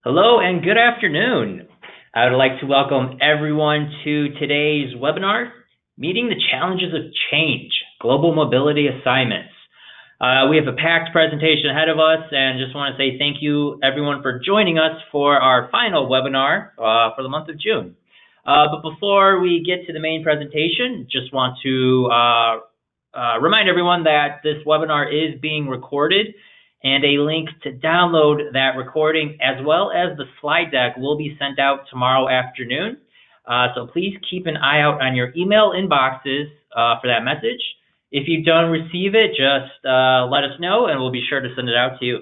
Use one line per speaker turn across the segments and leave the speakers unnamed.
Hello and good afternoon. I would like to welcome everyone to today's webinar, Meeting the Challenges of Change, Global Mobility Assignments. We have a packed presentation ahead of us and just want to say thank you everyone for joining us for our final webinar for the month of June. But before we get to the main presentation, just want to remind everyone that this webinar is being recorded, and a link to download that recording as well as the slide deck will be sent out tomorrow afternoon. So please keep an eye out on your email inboxes for that message. If you don't receive it, just let us know and we'll be sure to send it out to you.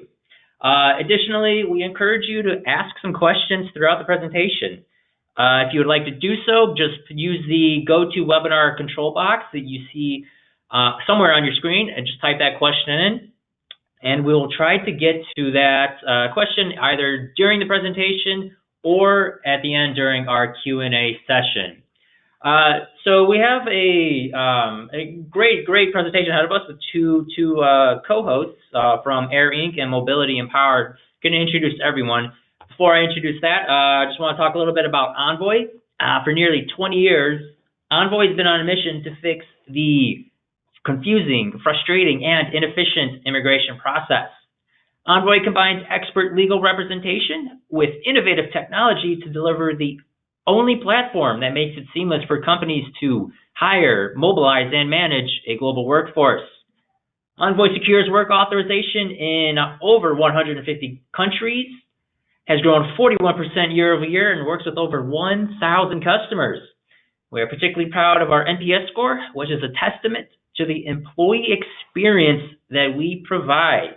Additionally, we encourage you to ask some questions throughout the presentation. If you would like to do so, just use the GoToWebinar control box that you see somewhere on your screen and just type that question in. And we'll try to get to that question either during the presentation or at the end during our Q&A session. So we have a great presentation ahead of us with two co-hosts from AIRINC and Mobility Empowered. Going to introduce everyone. Before I introduce that, I just want to talk a little bit about Envoy. For nearly 20 years, Envoy has been on a mission to fix the confusing, frustrating, and inefficient immigration process. Envoy combines expert legal representation with innovative technology to deliver the only platform that makes it seamless for companies to hire, mobilize, and manage a global workforce. Envoy secures work authorization in over 150 countries, has grown 41% year over year, and works with over 1,000 customers. We are particularly proud of our NPS score, which is a testament to the employee experience that we provide.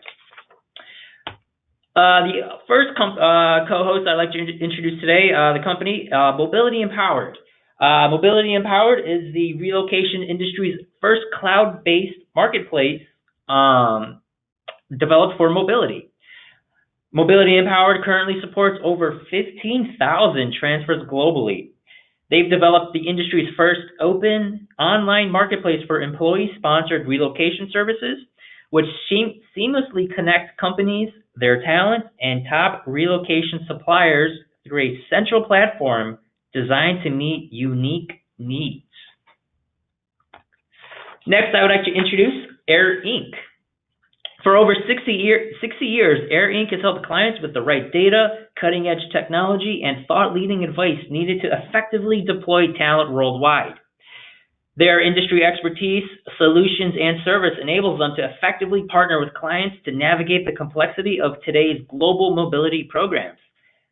The first co-host I'd like to introduce today, the company, Mobility Empowered. Mobility Empowered is the relocation industry's first cloud-based marketplace developed for mobility. Mobility Empowered currently supports over 15,000 transfers globally. They've developed the industry's first open online marketplace for employee-sponsored relocation services, which seamlessly connect companies, their talent, and top relocation suppliers through a central platform designed to meet unique needs. Next, I would like to introduce AIRINC. For over 60 years, AIRINC has helped clients with the right data, cutting-edge technology, and thought-leading advice needed to effectively deploy talent worldwide. Their industry expertise, solutions, and service enables them to effectively partner with clients to navigate the complexity of today's global mobility programs.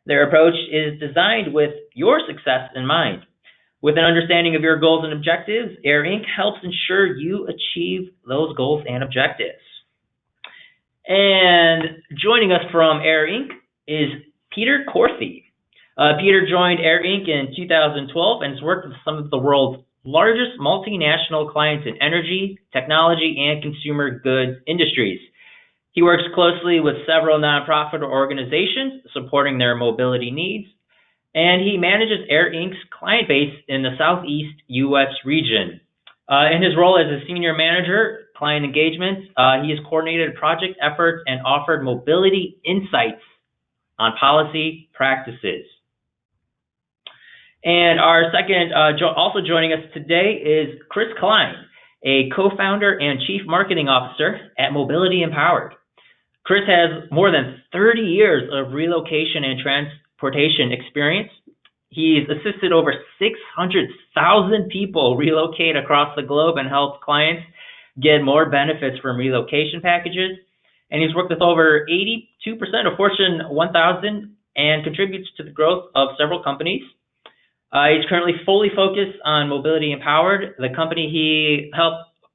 Their approach is designed with your success in mind. With an understanding of your goals and objectives, AIRINC helps ensure you achieve those goals and objectives. And joining us from AIRINC is Peter Corthy. Peter joined AIRINC in 2012 and has worked with some of the world's largest multinational clients in energy, technology, and consumer goods industries. He works closely with several nonprofit organizations supporting their mobility needs, and he manages AIRINC's client base in the Southeast U.S. region. In his role as a senior manager, client engagement, he has coordinated project efforts and offered mobility insights on policy practices. And our second, also joining us today is Chris Klein, a co-founder and chief marketing officer at Mobility Empowered. Chris has more than 30 years of relocation and transportation experience. He's assisted over 600,000 people relocate across the globe and helped clients get more benefits from relocation packages. And he's worked with over 82% of Fortune 1000 and contributes to the growth of several companies. He's currently fully focused on Mobility Empowered, the company he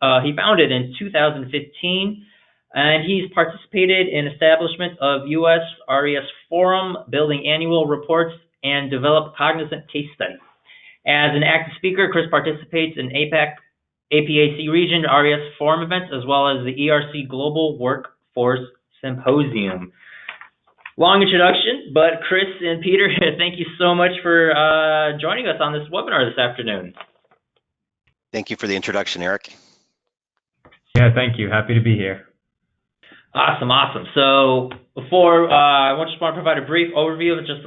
founded in 2015, and he's participated in establishment of U.S. RES Forum, building annual reports, and developed cognizant case studies. As an active speaker, Chris participates in APAC region RES Forum events, as well as the ERC Global Workforce Symposium. Long introduction, but Chris and Peter, thank you so much for joining us on this webinar this afternoon.
Thank you for the introduction, Eric.
Yeah, thank you. Happy to be here.
Awesome. So before, I just want to provide a brief overview of just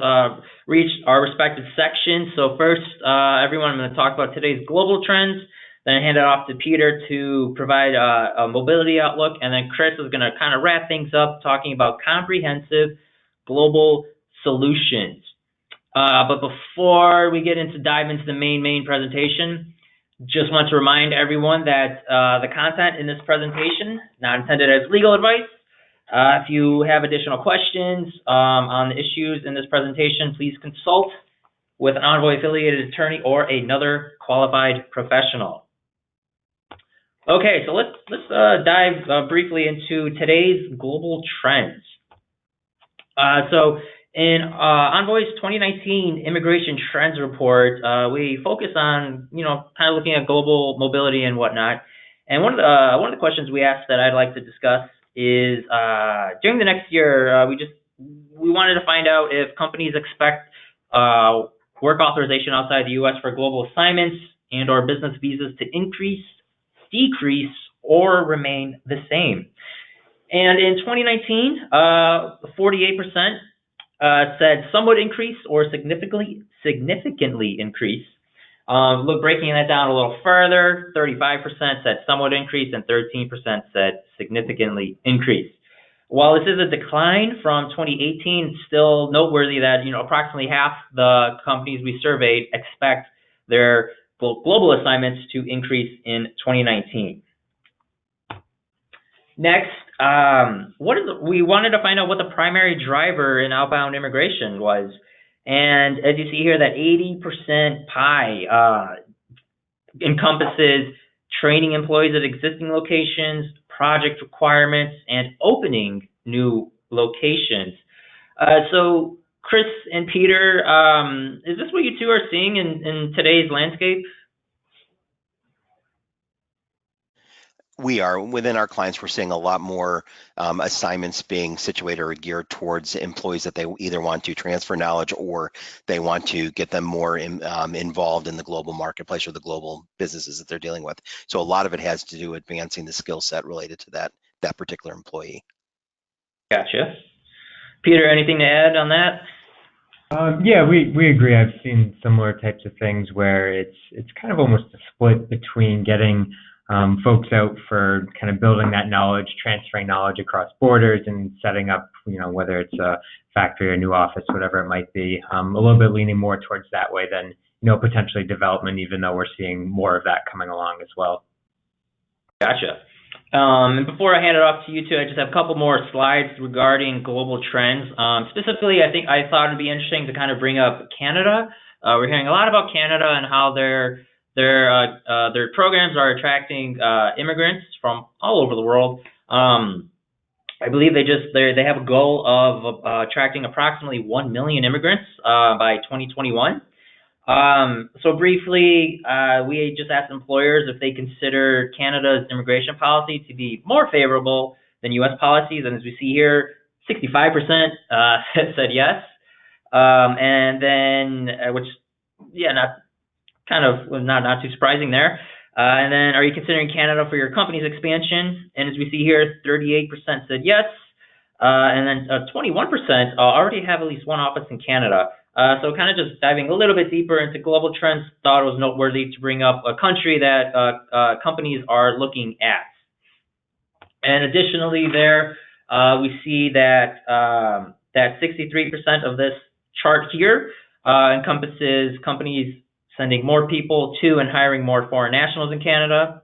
reach our respective sections. So first, everyone, I'm going to talk about today's global trends, then hand it off to Peter to provide a mobility outlook, and then Chris is going to kind of wrap things up talking about comprehensive global solutions. But before we get into dive into the main presentation, just want to remind everyone that the content in this presentation is not intended as legal advice. If you have additional questions on the issues in this presentation, please consult with an Envoy affiliated attorney or another qualified professional. Okay, so let's dive briefly into today's global trends. So in Envoy's 2019 Immigration Trends Report, we focus on, kind of looking at global mobility and whatnot. And one of the questions we asked that I'd like to discuss is during the next year, we wanted to find out if companies expect work authorization outside the U.S. for global assignments and/or business visas to increase, decrease, or remain the same. And in 2019, 48% said somewhat increase or significantly increase. Breaking that down a little further, 35% said somewhat increase and 13% said significantly increase. While this is a decline from 2018, it's still noteworthy that approximately half the companies we surveyed expect their global assignments to increase in 2019. Next, we wanted to find out what the primary driver in outbound immigration was. And as you see here, that 80% pie encompasses training employees at existing locations, project requirements, and opening new locations. So Chris and Peter, is this what you two are seeing in today's landscape?
We are. Within our clients, we're seeing a lot more assignments being situated or geared towards employees that they either want to transfer knowledge or they want to get them more involved in the global marketplace or the global businesses that they're dealing with. So a lot of it has to do with advancing the skill set related to that particular employee.
Gotcha. Peter, anything to add on that?
Yeah, we agree. I've seen similar types of things where it's kind of almost a split between getting folks out for kind of building that knowledge, transferring knowledge across borders, and setting up, whether it's a factory or a new office, whatever it might be, a little bit leaning more towards that way than, potentially development, even though we're seeing more of that coming along as well.
Gotcha. And before I hand it off to you two, I just have a couple more slides regarding global trends. Specifically, I thought it'd be interesting to kind of bring up Canada. We're hearing a lot about Canada and how their programs are attracting immigrants from all over the world. I believe they have a goal of attracting approximately 1 million immigrants by 2021. So briefly, we just asked employers if they consider Canada's immigration policy to be more favorable than U.S. policies, and as we see here, 65% said yes, and then not too surprising there. And then, are you considering Canada for your company's expansion? And as we see here, 38% said yes, and then 21% already have at least one office in Canada. So kind of just diving a little bit deeper into global trends, thought it was noteworthy to bring up a country that companies are looking at. And additionally there, we see that 63% of this chart here encompasses companies sending more people to and hiring more foreign nationals in Canada.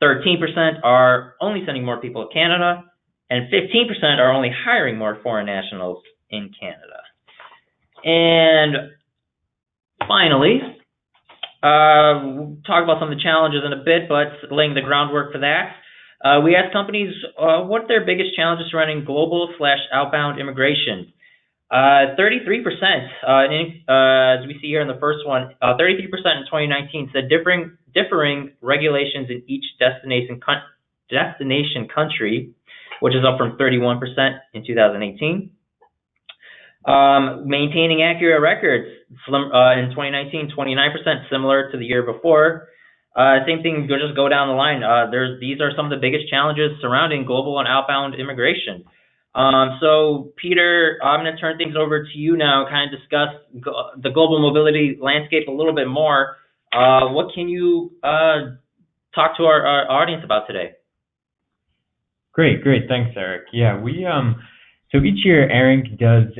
13% are only sending more people to Canada, and 15% are only hiring more foreign nationals in Canada. And finally, we'll talk about some of the challenges in a bit, but laying the groundwork for that. We asked companies what their biggest challenges surrounding global/outbound immigration. 33%, as we see here in the first one, 33% in 2019 said differing regulations in each destination country, which is up from 31% in 2018. Maintaining accurate records in 2019, 29%, similar to the year before. Same thing, you'll just go down the line. These are some of the biggest challenges surrounding global and outbound immigration. So, Peter, I'm going to turn things over to you now, kind of discuss the global mobility landscape a little bit more. What can you talk to our audience about today?
Great. Thanks, Eric. Yeah, so each year AIRINC does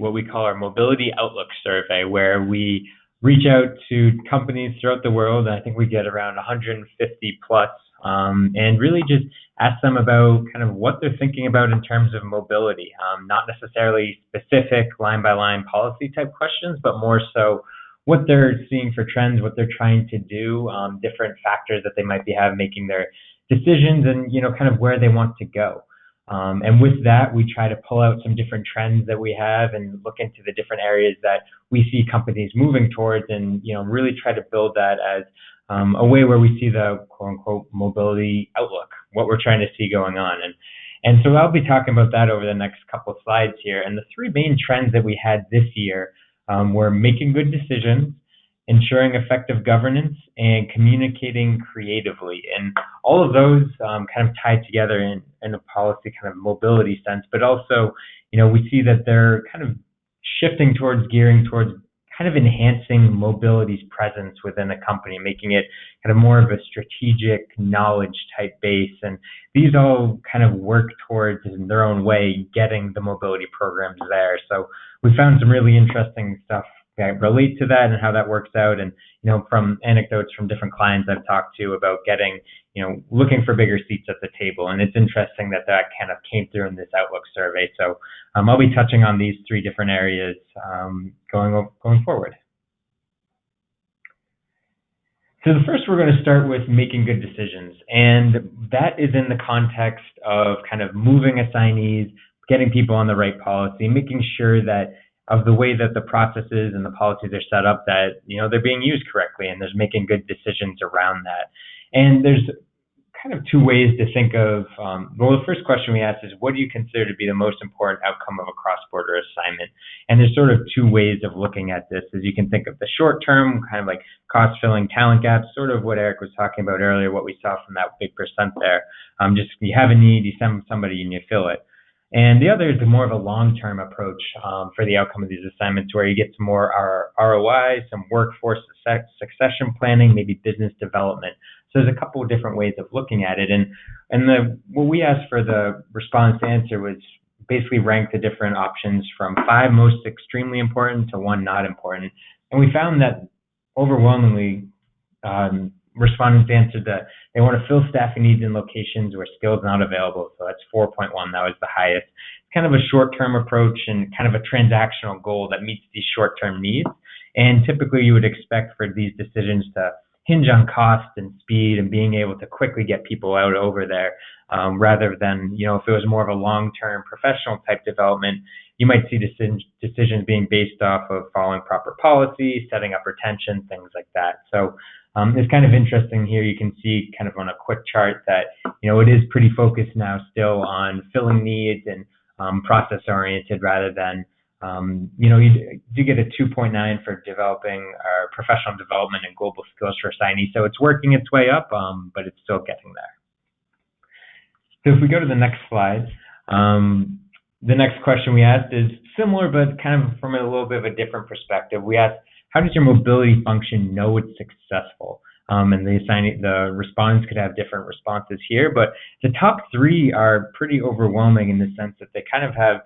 what we call our Mobility Outlook Survey, where we reach out to companies throughout the world. I think we get around 150 plus, and really just ask them about kind of what they're thinking about in terms of mobility. Not necessarily specific line by line policy type questions, but more so what they're seeing for trends, what they're trying to do, different factors that they might be making their decisions, and kind of where they want to go. And with that, we try to pull out some different trends that we have and look into the different areas that we see companies moving towards, and really try to build that as a way where we see the quote unquote mobility outlook, what we're trying to see going on. And so I'll be talking about that over the next couple of slides here. And the three main trends that we had this year were making good decisions, ensuring effective governance, and communicating creatively. And all of those kind of tied together in a policy kind of mobility sense, but also, we see that they're kind of shifting towards gearing towards kind of enhancing mobility's presence within a company, making it kind of more of a strategic knowledge type base. And these all kind of work towards, in their own way, getting the mobility programs there. So we found some really interesting stuff that relate to that and how that works out. And, from anecdotes from different clients I've talked to about getting, looking for bigger seats at the table. And it's interesting that kind of came through in this Outlook survey. So I'll be touching on these three different areas going forward. So the first, we're going to start with making good decisions. And that is in the context of kind of moving assignees, getting people on the right policy, making sure that of the way that the processes and the policies are set up, that they're being used correctly, and there's making good decisions around that. And there's kind of two ways to think of, the first question we asked is, what do you consider to be the most important outcome of a cross-border assignment? And there's sort of two ways of looking at this. As you can think of the short term, kind of like cost-filling talent gaps, sort of what Eric was talking about earlier, what we saw from that big percent there. Just you have a need, you send somebody and you fill it. And the other is more of a long-term approach for the outcome of these assignments, where you get some more ROI, some workforce succession planning, maybe business development. So there's a couple of different ways of looking at it. And what we asked for the response to answer was basically rank the different options from 5 most extremely important to 1 not important. And we found that overwhelmingly, respondents answered that they want to fill staffing needs in locations where skills are not available. So that's 4.1. That was the highest. Kind of a short-term approach and kind of a transactional goal that meets these short-term needs. And typically you would expect for these decisions to hinge on cost and speed and being able to quickly get people out over there, rather than, if it was more of a long-term professional type development, you might see decisions being based off of following proper policy, setting up retention, things like that. So it's kind of interesting here. You can see kind of on a quick chart that, it is pretty focused now still on filling needs and process oriented, rather than, you do get a 2.9 for developing professional development and global skills for assignees. So it's working its way up, but it's still getting there. So if we go to the next slide, the next question we asked is similar, but kind of from a little bit of a different perspective. We asked, how does your mobility function know it's successful? And the respondents could have different responses here, but the top 3 are pretty overwhelming in the sense that they kind of have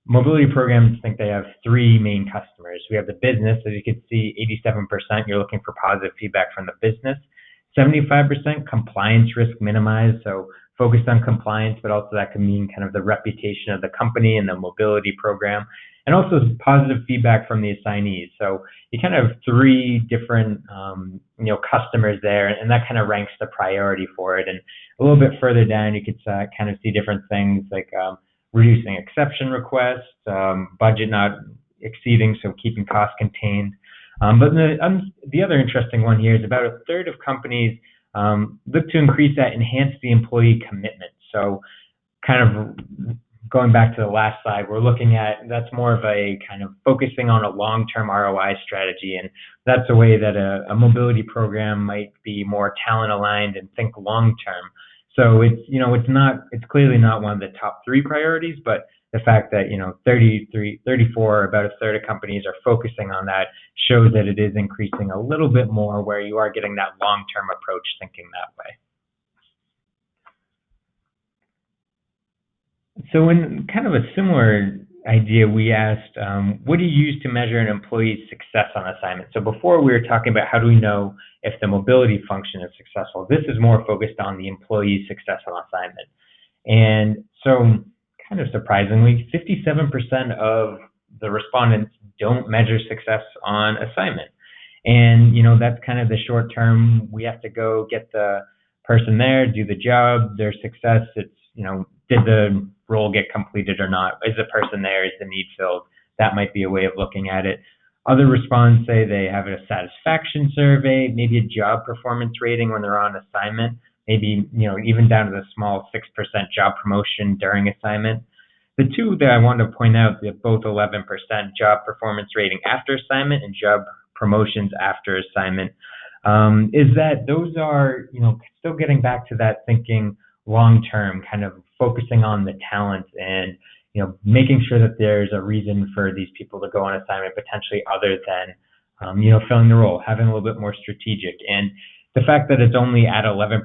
mobility programs. Think they have 3 main customers. We have the business, as you can see, 87%. You're looking for positive feedback from the business. 75% compliance risk minimized, so focused on compliance, but also that can mean kind of the reputation of the company and the mobility program, and also positive feedback from the assignees. So you kind of have 3 different, customers there, and that kind of ranks the priority for it. And a little bit further down, you could kind of see different things like reducing exception requests, budget not exceeding, so keeping costs contained. But the other interesting one here is about a third of companies look to increase that, enhance the employee commitment. So kind of going back to the last slide, we're looking at, that's more of a kind of focusing on a long-term ROI strategy. And that's a way that a mobility program might be more talent aligned and think long-term. So it's clearly not one of the top 3 priorities, but the fact that, 34, about a third of companies are focusing on that shows that it is increasing a little bit more where you are getting that long-term approach thinking that way. So in kind of a similar idea, we asked, what do you use to measure an employee's success on assignment? So before we were talking about how do we know if the mobility function is successful. This is more focused on the employee's success on assignment. And so kind of surprisingly, 57% of the respondents don't measure success on assignment. And, that's kind of the short term. We have to go get the person there, do the job, their success. It's, did the role get completed or not? Is the person there? Is the need filled? That might be a way of looking at it. Other respondents say they have a satisfaction survey, maybe a job performance rating when they're on assignment, maybe, even down to the small 6% job promotion during assignment. The two that I want to point out, that both 11% job performance rating after assignment and job promotions after assignment, is that those are, still getting back to that thinking long-term, kind of focusing on the talent and, making sure that there's a reason for these people to go on assignment potentially other than, filling the role, having a little bit more strategic. And the fact that it's only at 11%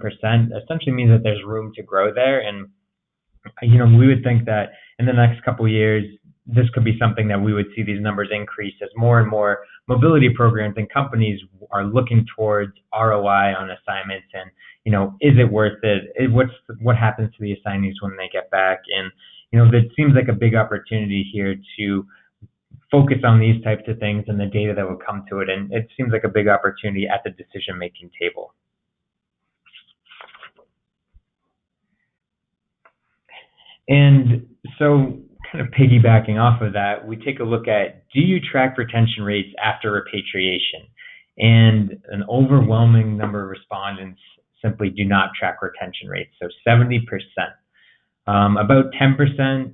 essentially means that there's room to grow there. And, we would think that in the next couple of years, this could be something that we would see these numbers increase as more and more mobility programs and companies are looking towards ROI on assignments and, is it worth it? What happens to the assignees when they get back? And, it seems like a big opportunity here to focus on these types of things and the data that would come to it. And it seems like a big opportunity at the decision-making table. And so kind of piggybacking off of that, we take a look at, do you track retention rates after repatriation? And an overwhelming number of respondents simply do not track retention rates, so 70%. About 10%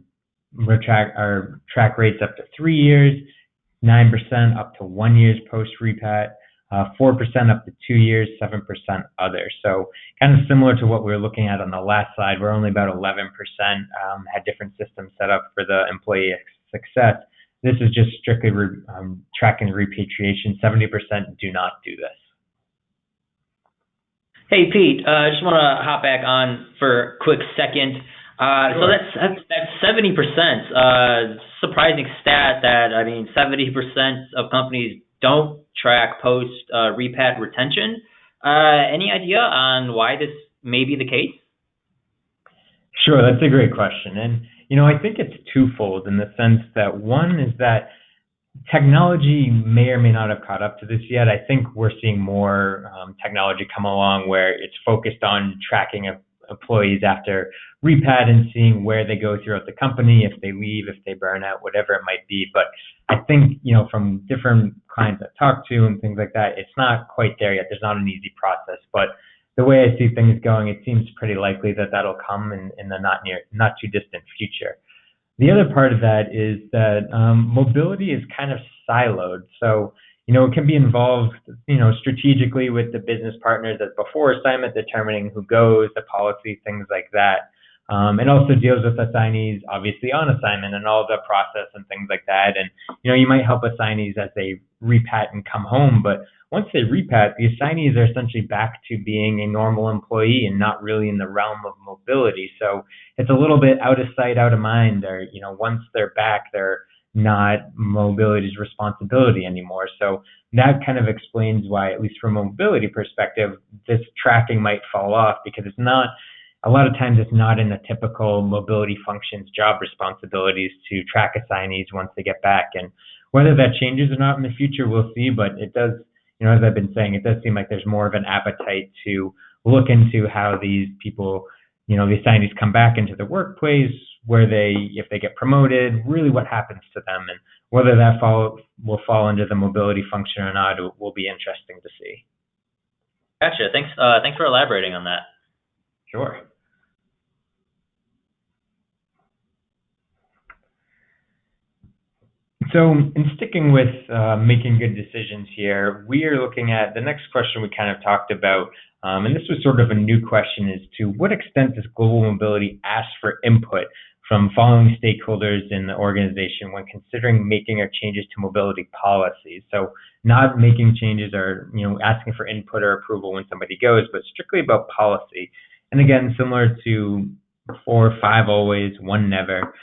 track rates up to 3 years, 9% up to 1 year post-repat, 4% up to 2 years, 7% other. So kind of similar to what we were looking at on the last slide, where only about 11% had different systems set up for the employee success. This is just strictly tracking repatriation. 70% do not do this.
Hey, Pete, I just want to hop back on for a quick second.
Sure.
So that's 70%. Surprising stat that, 70% of companies don't track post repat retention. Any idea on why this may be the case?
Sure, that's a great question. And, I think it's twofold in the sense that one is that technology may or may not have caught up to this yet. I think we're seeing more technology come along where it's focused on tracking employees after repat and seeing where they go throughout the company, if they leave, if they burn out, whatever it might be. But I think, from different clients I've talked to and things like that, it's not quite there yet. There's not an easy process. But the way I see things going, it seems pretty likely that that'll come in the not too distant future. The other part of that is that mobility is kind of siloed. So, it can be involved, strategically with the business partners as before assignment, determining who goes, the policy, things like that. And also deals with assignees, obviously on assignment and all the process and things like that. And, you might help assignees as they repat and come home, but once they repat, the assignees are essentially back to being a normal employee and not really in the realm of mobility. So it's a little bit out of sight, out of mind, or, once they're back, they're not mobility's responsibility anymore. So that kind of explains why, at least from a mobility perspective, this tracking might fall off, because it's not, a lot of times it's not in the typical mobility functions job responsibilities to track assignees once they get back. And whether that changes or not in the future, we'll see, but it does, as I've been saying, it does seem like there's more of an appetite to look into how these people, the assignees come back into the workplace, where if they get promoted, really what happens to them, and whether that will fall under the mobility function or not, it will be interesting to see.
Gotcha. Thanks for elaborating on that.
Sure. So in sticking with making good decisions here, we are looking at the next question we kind of talked about, and this was sort of a new question, is to what extent does global mobility ask for input from following stakeholders in the organization when considering making or changes to mobility policies? So not making changes or asking for input or approval when somebody goes, but strictly about policy. And again, similar to 4, 5 always, 1 never.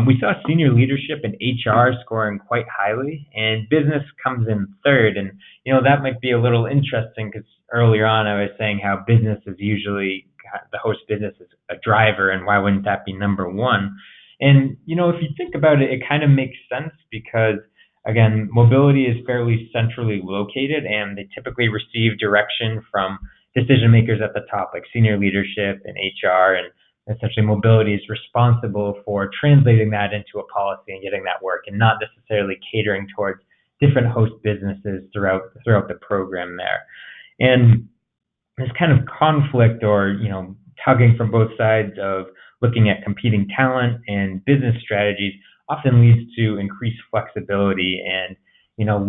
We saw senior leadership and HR scoring quite highly, and business comes in third. And that might be a little interesting because earlier on I was saying how business is usually the host business is a driver, and why wouldn't that be number 1? And if you think about it, it kind of makes sense because again, mobility is fairly centrally located, and they typically receive direction from decision makers at the top, like senior leadership and HR, and essentially mobility is responsible for translating that into a policy and getting that work, and not necessarily catering towards different host businesses throughout the program there. And this kind of conflict or tugging from both sides of looking at competing talent and business strategies often leads to increased flexibility. And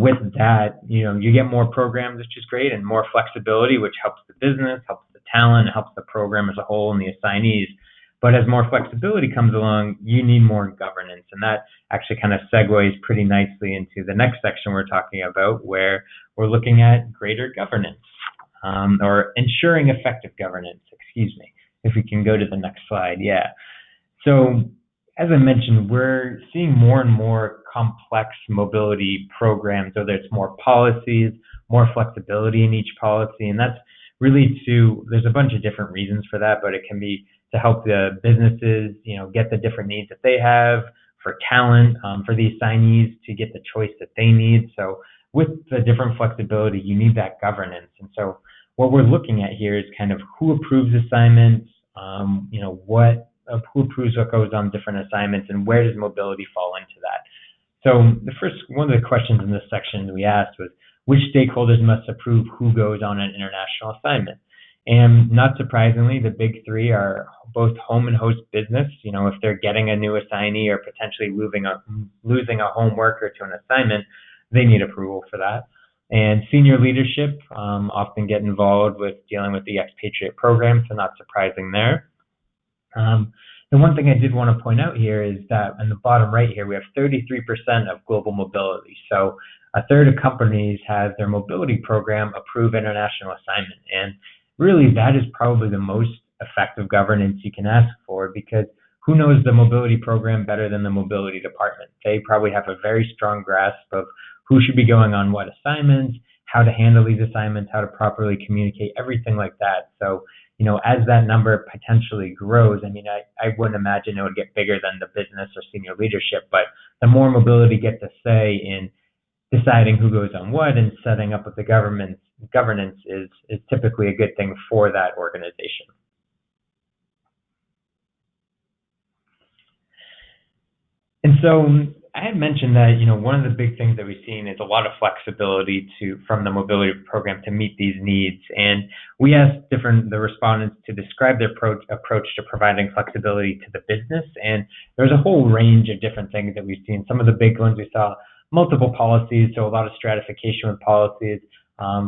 with that, you get more programs, which is great, and more flexibility, which helps the business, helps the talent, helps the program as a whole and the assignees. But as more flexibility comes along, you need more governance. And that actually kind of segues pretty nicely into the next section we're talking about, where we're looking at greater governance, or ensuring effective governance, excuse me. If we can go to the next slide, yeah. So as I mentioned, we're seeing more and more complex mobility programs, whether it's more policies, more flexibility in each policy. And that's really there's a bunch of different reasons for that, but it can be to help the businesses, get the different needs that they have, for talent, for the assignees to get the choice that they need. So with the different flexibility, you need that governance. And so what we're looking at here is kind of who approves assignments, who approves what goes on different assignments, and where does mobility fall into that. So one of the questions in this section we asked was, which stakeholders must approve who goes on an international assignment? And not surprisingly, the big 3 are both home and host business. If they're getting a new assignee or potentially losing a home worker to an assignment, they need approval for that. And senior leadership often get involved with dealing with the expatriate program, so not surprising there. The one thing I did want to point out here is that in the bottom right here, we have 33% of global mobility. So a third of companies have their mobility program approve international assignment. And really, that is probably the most effective governance you can ask for, because who knows the mobility program better than the mobility department? They probably have a very strong grasp of who should be going on what assignments, how to handle these assignments, how to properly communicate, everything like that. So, as that number potentially grows, I wouldn't imagine it would get bigger than the business or senior leadership, but the more mobility gets a say in deciding who goes on what and setting up with the governance is typically a good thing for that organization. And so I had mentioned that, one of the big things that we've seen is a lot of flexibility from the mobility program to meet these needs. And we asked the respondents to describe their approach to providing flexibility to the business. And there's a whole range of different things that we've seen. Some of the big ones we saw multiple policies, so a lot of stratification with policies,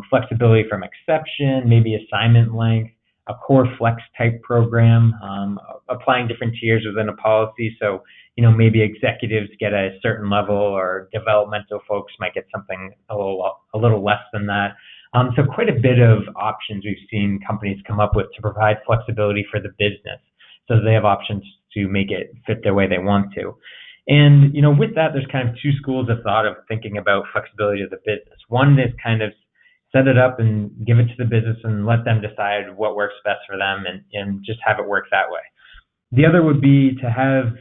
flexibility from exception, maybe assignment length, a core flex type program, applying different tiers within a policy. So, maybe executives get a certain level, or developmental folks might get something a little less than that. So quite a bit of options we've seen companies come up with to provide flexibility for the business, so they have options to make it fit the way they want to. And, with that, there's kind of 2 schools of thought of thinking about flexibility of the business. One is kind of set it up and give it to the business and let them decide what works best for them, and just have it work that way. The other would be to have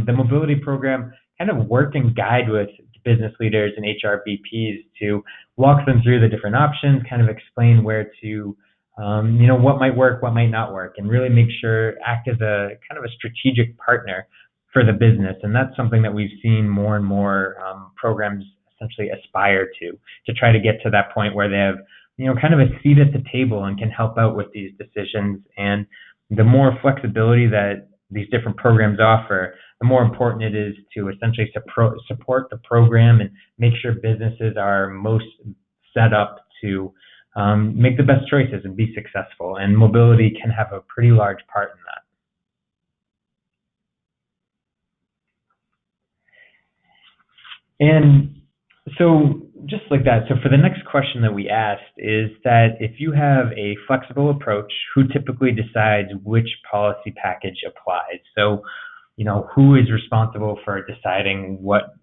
the mobility program kind of work and guide with business leaders and HRBPs to walk them through the different options, kind of explain where to, what might work, what might not work, and really act as a kind of a strategic partner for the business. And that's something that we've seen more and more programs essentially aspire to try to get to that point where they have, kind of a seat at the table and can help out with these decisions. And the more flexibility that these different programs offer, the more important it is to essentially support the program and make sure businesses are most set up to make the best choices and be successful. And mobility can have a pretty large part in that. And so just like that, so for the next question that we asked is that if you have a flexible approach, who typically decides which policy package applies? So, who is responsible for deciding what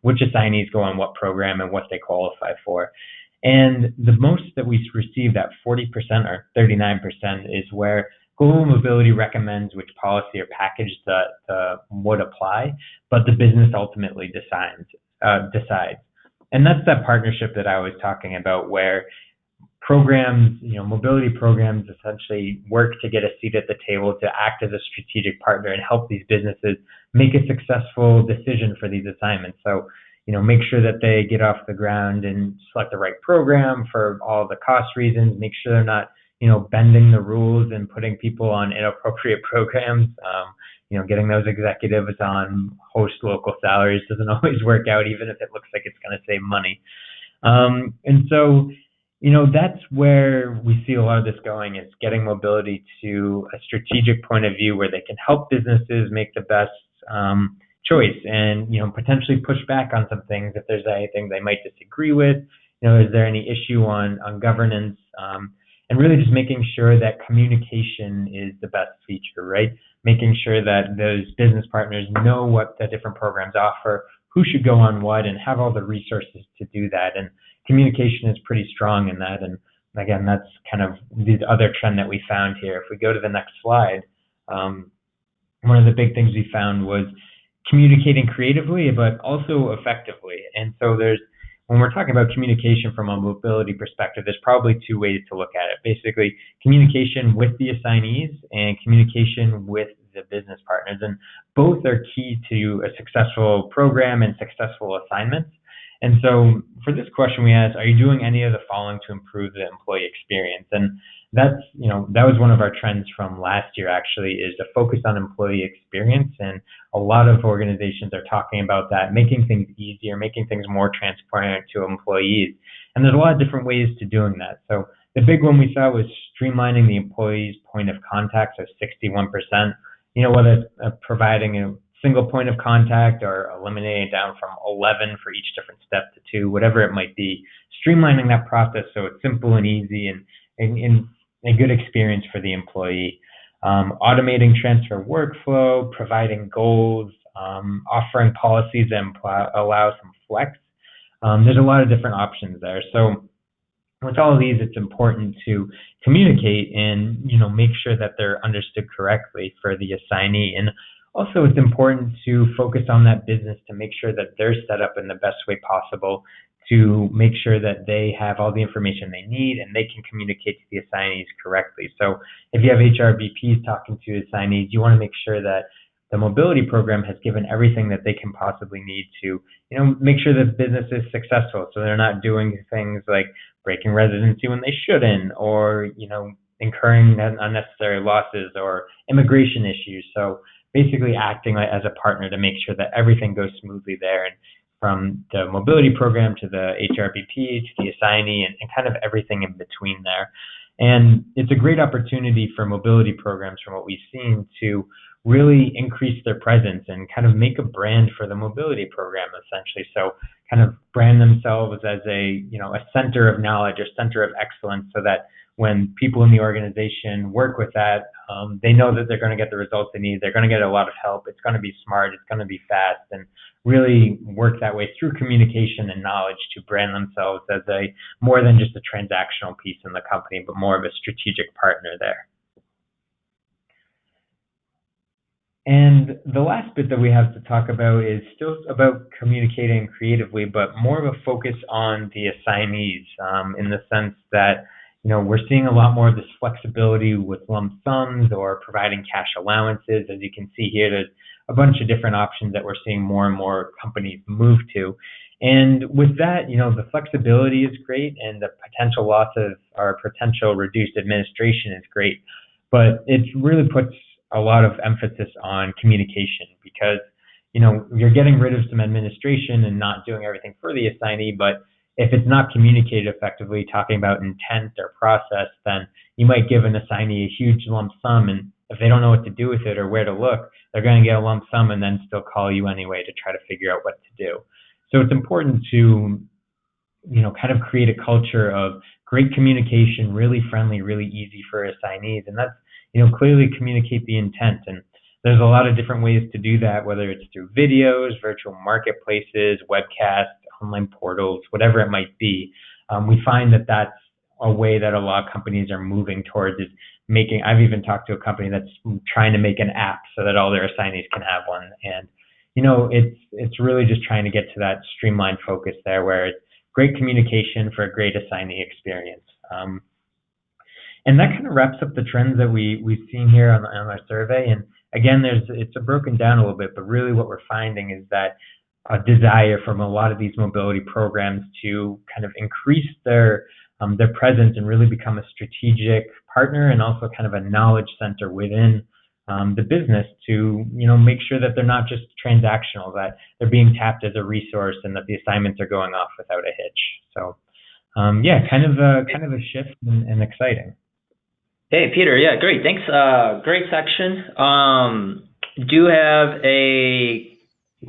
which assignees go on what program and what they qualify for? And the most that we received, at 40% or 39%, is where Global Mobility recommends which policy or package that would apply, but the business ultimately decides. And that's that partnership that I was talking about, where programs, mobility programs essentially work to get a seat at the table to act as a strategic partner and help these businesses make a successful decision for these assignments. So, make sure that they get off the ground and select the right program for all the cost reasons, make sure they're not, bending the rules and putting people on inappropriate programs. Getting those executives on host local salaries doesn't always work out, even if it looks like it's going to save money. And so, that's where we see a lot of this going, is getting mobility to a strategic point of view where they can help businesses make the best choice and, potentially push back on some things if there's anything they might disagree with. Is there any issue on governance? And really just making sure that communication is the best feature, right? Making sure that those business partners know what the different programs offer, who should go on what, and have all the resources to do that. And communication is pretty strong in that. And again, that's kind of the other trend that we found here. If we go to the next slide, one of the big things we found was communicating creatively, but also effectively. And so when we're talking about communication from a mobility perspective, there's probably two ways to look at it. Basically, communication with the assignees and communication with the business partners. And both are key to a successful program and successful assignments. And so for this question we asked, are you doing any of the following to improve the employee experience? And that was one of our trends from last year, actually, is to focus on employee experience. And a lot of organizations are talking about that, making things easier, making things more transparent to employees. And there's a lot of different ways to doing that. So the big one we saw was streamlining the employee's point of contact, so 61%, whether it's providing a single point of contact or eliminating it down from 11 for each different step to 2, whatever it might be, streamlining that process so it's simple and easy and a good experience for the employee. Automating transfer workflow, providing goals, offering policies that allow some flex. There's a lot of different options there. So with all of these, it's important to communicate and make sure that they're understood correctly for the assignee. And also, it's important to focus on that business to make sure that they're set up in the best way possible to make sure that they have all the information they need and they can communicate to the assignees correctly. So if you have HRBPs talking to assignees, you want to make sure that the mobility program has given everything that they can possibly need to, make sure that business is successful. So they're not doing things like breaking residency when they shouldn't, or, incurring unnecessary losses or immigration issues. So basically acting as a partner to make sure that everything goes smoothly there. And from the mobility program to the HRBP to the assignee and kind of everything in between there. And it's a great opportunity for mobility programs, from what we've seen, to really increase their presence and kind of make a brand for the mobility program, essentially. So kind of brand themselves as a center of knowledge, a center of excellence, so that when people in the organization work with that, they know that they're going to get the results they need. They're going to get a lot of help. It's going to be smart. It's going to be fast, and really work that way through communication and knowledge to brand themselves as a more than just a transactional piece in the company, but more of a strategic partner there. And the last bit that we have to talk about is still about communicating creatively, but more of a focus on the assignees, in the sense that we're seeing a lot more of this flexibility with lump sums or providing cash allowances. As you can see here, there's a bunch of different options that we're seeing more and more companies move to. And with that, the flexibility is great, and the potential loss of or potential reduced administration is great, but it really puts a lot of emphasis on communication because, you're getting rid of some administration and not doing everything for the assignee, but if it's not communicated effectively, talking about intent or process, then you might give an assignee a huge lump sum, and if they don't know what to do with it or where to look, they're going to get a lump sum and then still call you anyway to try to figure out what to do. So it's important to, kind of create a culture of great communication, really friendly, really easy for assignees, and that's, clearly communicate the intent. And there's a lot of different ways to do that, whether it's through videos, virtual marketplaces, webcasts, online portals, whatever it might be. We find that that's a way that a lot of companies are moving towards is making, I've even talked to a company that's trying to make an app so that all their assignees can have one. And, it's really just trying to get to that streamlined focus there where it's great communication for a great assignee experience. And that kind of wraps up the trends that we've seen here on our survey. And again, it's broken down a little bit, but really what we're finding is that a desire from a lot of these mobility programs to kind of increase their presence and really become a strategic partner and also kind of a knowledge center within the business to make sure that they're not just transactional, that they're being tapped as a resource and that the assignments are going off without a hitch. So kind of a shift and exciting.
Hey, Peter. Yeah, great. Thanks. Great section. Do have a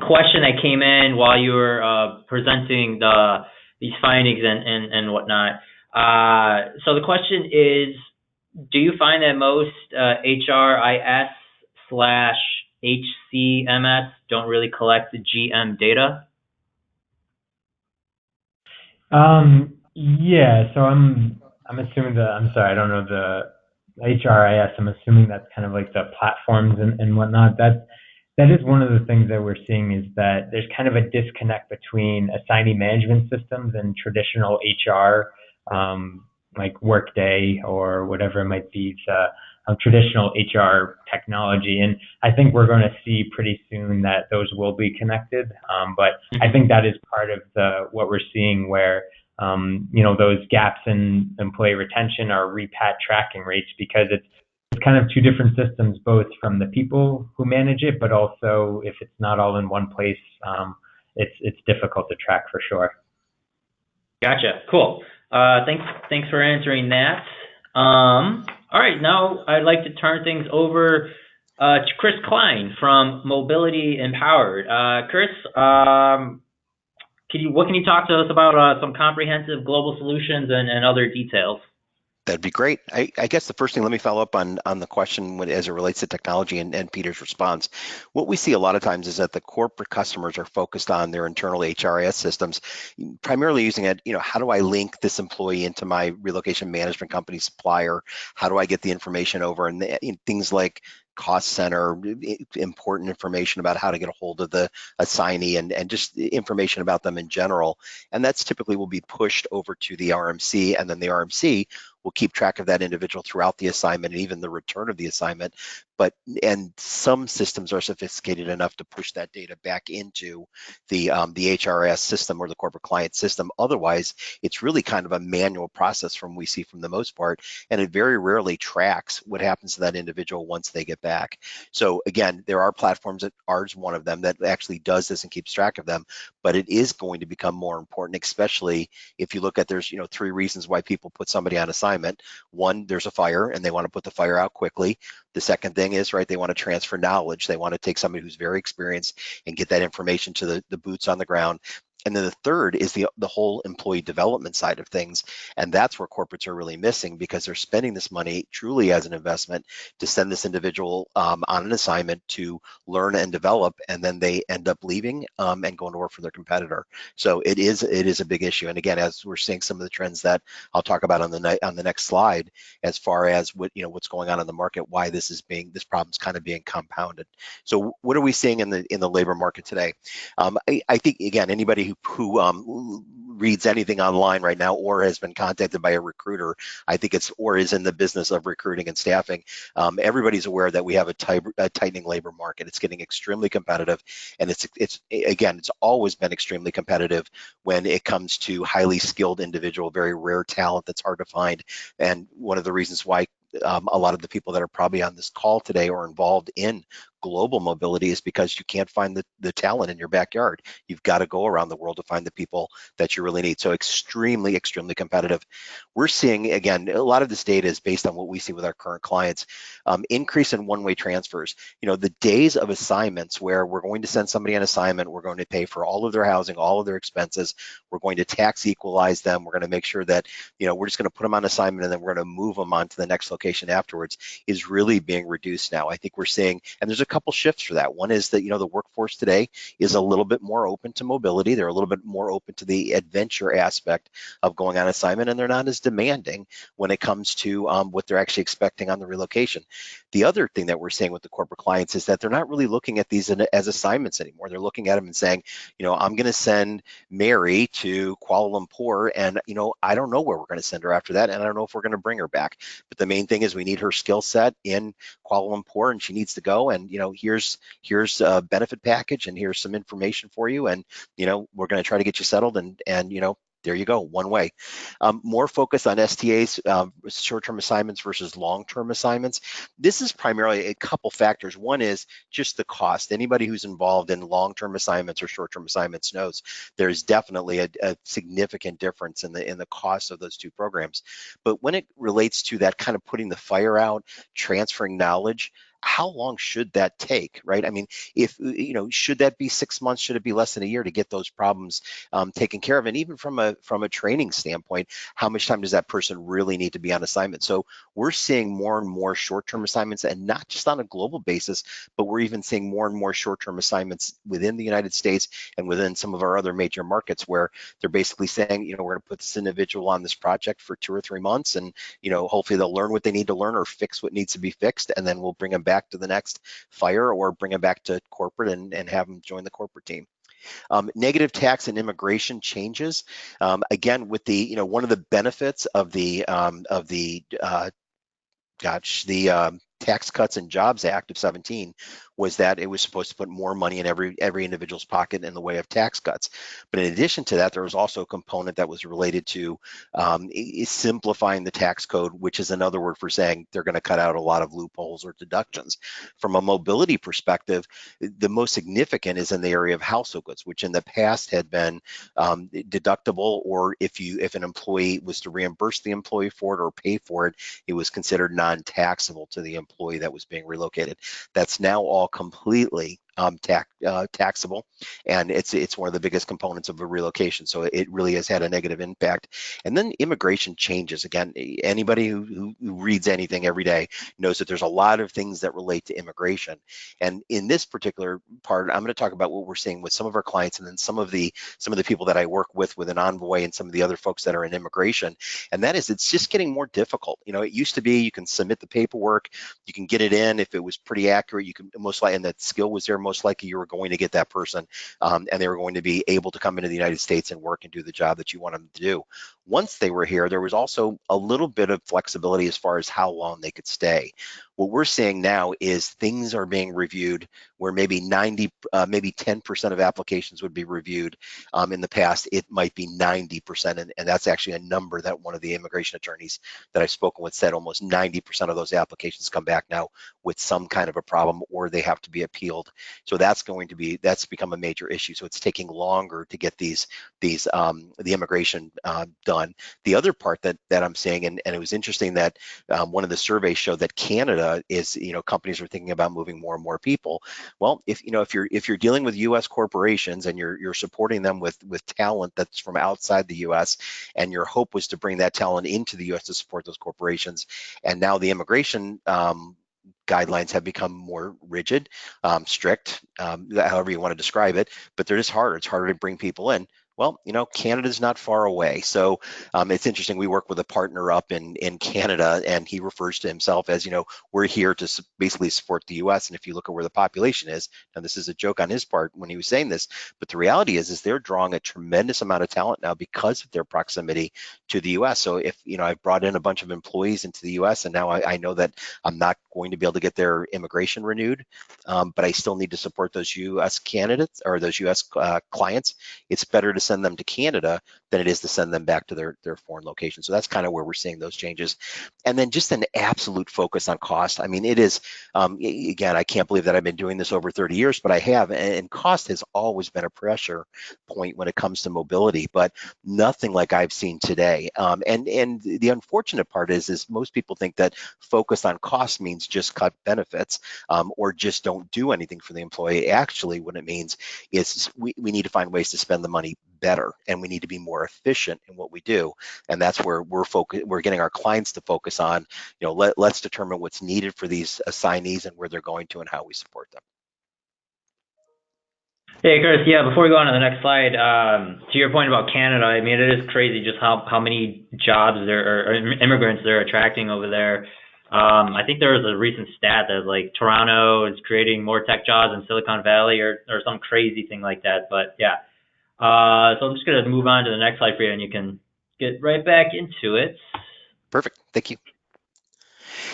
question that came in while you were presenting these findings and whatnot. So the question is, do you find that most HRIS/HCMS don't really collect the GM data?
Yeah, so I'm assuming I'm sorry, I don't know the HRIS. I'm assuming that's kind of like the platforms and whatnot. That is one of the things that we're seeing is that there's kind of a disconnect between assignee management systems and traditional HR, like Workday or whatever it might be, traditional HR technology. And I think we're going to see pretty soon that those will be connected. But I think that is part of what we're seeing where, those gaps in employee retention are repat tracking rates because it's kind of two different systems, both from the people who manage it, but also if it's not all in one place, it's difficult to track for sure.
Gotcha. Cool. Thanks for answering that. All right, now I'd like to turn things over to Chris Klein from Mobility Empowered. Chris, what can you talk to us about some comprehensive global solutions and other details?
That'd be great. I guess the first thing, let me follow up on the question as it relates to technology and Peter's response. What we see a lot of times is that the corporate customers are focused on their internal HRIS systems, primarily using it, how do I link this employee into my relocation management company supplier? How do I get the information over? And things like cost center, important information about how to get a hold of the assignee and just information about them in general. And that's typically will be pushed over to the RMC, and then the RMC will keep track of that individual throughout the assignment and even the return of the assignment. And some systems are sophisticated enough to push that data back into the HRIS system or the corporate client system. Otherwise, it's really kind of a manual process from we see from the most part, and it very rarely tracks what happens to that individual once they get back. So again, there are platforms, that ours one of them, that actually does this and keeps track of them, but it is going to become more important, especially if you look at there's 3 reasons why people put somebody on assignment. One, there's a fire and they want to put the fire out quickly. The second thing is, right, they want to transfer knowledge. They want to take somebody who's very experienced and get that information to the boots on the ground. And then the third is the whole employee development side of things. And that's where corporates are really missing, because they're spending this money truly as an investment to send this individual on an assignment to learn and develop, and then they end up leaving and going to work for their competitor. So it is a big issue. And again, as we're seeing some of the trends that I'll talk about on the next slide, as far as what's going on in the market, why this problem's kind of being compounded. So what are we seeing in the labor market today? I think, again, anybody who reads anything online right now or has been contacted by a recruiter, I think or is in the business of recruiting and staffing, everybody's aware that we have a tightening labor market. It's getting extremely competitive, and it's always been extremely competitive when it comes to highly skilled individual, very rare talent that's hard to find. And one of the reasons why a lot of the people that are probably on this call today or involved in global mobility is because you can't find the talent in your backyard. You've got to go around the world to find the people that you really need. So extremely, extremely competitive. We're seeing, again, a lot of this data is based on what we see with our current clients. Increase in one-way transfers. The days of assignments where we're going to send somebody on assignment, we're going to pay for all of their housing, all of their expenses, we're going to tax equalize them, we're going to make sure that, we're just going to put them on assignment and then we're going to move them on to the next location afterwards, is really being reduced now. I think we're seeing, and there's a couple shifts for that. One is that, the workforce today is a little bit more open to mobility. They're a little bit more open to the adventure aspect of going on assignment, and they're not as demanding when it comes to what they're actually expecting on the relocation. The other thing that we're seeing with the corporate clients is that they're not really looking at these as assignments anymore. They're looking at them and saying, I'm going to send Mary to Kuala Lumpur, and I don't know where we're going to send her after that, and I don't know if we're going to bring her back. But the main thing is we need her skill set in Kuala Lumpur, and she needs to go. And here's a benefit package, and here's some information for you, and we're going to try to get you settled, and there you go, one way. More focus on STAs, short-term assignments versus long-term assignments. This is primarily a couple factors. One is just the cost. Anybody who's involved in long-term assignments or short-term assignments knows there's definitely a significant difference in the cost of those two programs. But when it relates to that kind of putting the fire out, transferring knowledge, how long should that take, right? I mean, if should that be 6 months? Should it be less than a year to get those problems taken care of? And even from a training standpoint, how much time does that person really need to be on assignment? So we're seeing more and more short-term assignments, and not just on a global basis, but we're even seeing more and more short-term assignments within the United States and within some of our other major markets, where they're basically saying, we're going to put this individual on this project for 2 or 3 months, and hopefully they'll learn what they need to learn or fix what needs to be fixed, and then we'll bring them back to the next fire or bring them back to corporate and have them join the corporate team. Negative tax and immigration changes. Again, with the, one of the benefits of the Tax Cuts and Jobs Act of 17 was that it was supposed to put more money in every individual's pocket in the way of tax cuts. But in addition to that, there was also a component that was related to simplifying the tax code, which is another word for saying they're going to cut out a lot of loopholes or deductions. From a mobility perspective, the most significant is in the area of household goods, which in the past had been deductible, or if an employee was to reimburse the employee for it or pay for it, it was considered non-taxable to the employee that was being relocated. That's now all completely taxable, and it's one of the biggest components of a relocation. So it really has had a negative impact. And then immigration changes. Again, anybody who reads anything every day knows that there's a lot of things that relate to immigration. And in this particular part, I'm going to talk about what we're seeing with some of our clients, and then some of the people that I work with an Envoy, and some of the other folks that are in immigration. And that is, it's just getting more difficult. It used to be you can submit the paperwork, you can get it in. If it was pretty accurate, you can most likely, and that skill was there, most likely you were going to get that person, and they were going to be able to come into the United States and work and do the job that you want them to do. Once they were here, there was also a little bit of flexibility as far as how long they could stay. What we're seeing now is things are being reviewed where maybe 10% of applications would be reviewed. In the past, it might be 90%, and that's actually a number that one of the immigration attorneys that I've spoken with said almost 90% of those applications come back now with some kind of a problem, or they have to be appealed. So that's become a major issue. So it's taking longer to get the immigration done. The other part that I'm seeing, and it was interesting that one of the surveys showed that Canada is, companies are thinking about moving more and more people. Well, if you're dealing with U.S. corporations and you're supporting them with talent that's from outside the U.S., and your hope was to bring that talent into the U.S. to support those corporations, and now the immigration guidelines have become more rigid, strict, however you want to describe it, but they're just harder. It's harder to bring people in. Well, Canada's not far away. So it's interesting. We work with a partner up in Canada, and he refers to himself as, we're here to basically support the U.S. And if you look at where the population is, now this is a joke on his part when he was saying this, but the reality is they're drawing a tremendous amount of talent now because of their proximity to the U.S. So if, I've brought in a bunch of employees into the U.S., and now I know that I'm not going to be able to get their immigration renewed, but I still need to support those U.S. candidates or those U.S. clients. It's better to send them to Canada than it is to send them back to their foreign location. So that's kind of where we're seeing those changes. And then just an absolute focus on cost. I mean, it is, again, I can't believe that I've been doing this over 30 years, but I have, and cost has always been a pressure point when it comes to mobility, but nothing like I've seen today. And the unfortunate part is most people think that focus on cost means just cut benefits or just don't do anything for the employee. Actually, what it means is we need to find ways to spend the money better, and we need to be more efficient in what we do. And that's where we're getting our clients to focus on, let's determine what's needed for these assignees and where they're going to and how we support them.
Hey, Chris, yeah, before we go on to the next slide, to your point about Canada, I mean, it is crazy just how many jobs or immigrants they're attracting over there. I think there was a recent stat that like Toronto is creating more tech jobs in Silicon Valley or some crazy thing like that. But yeah, so I'm just going to move on to the next slide for you, and you can get right back into it.
Perfect. Thank you.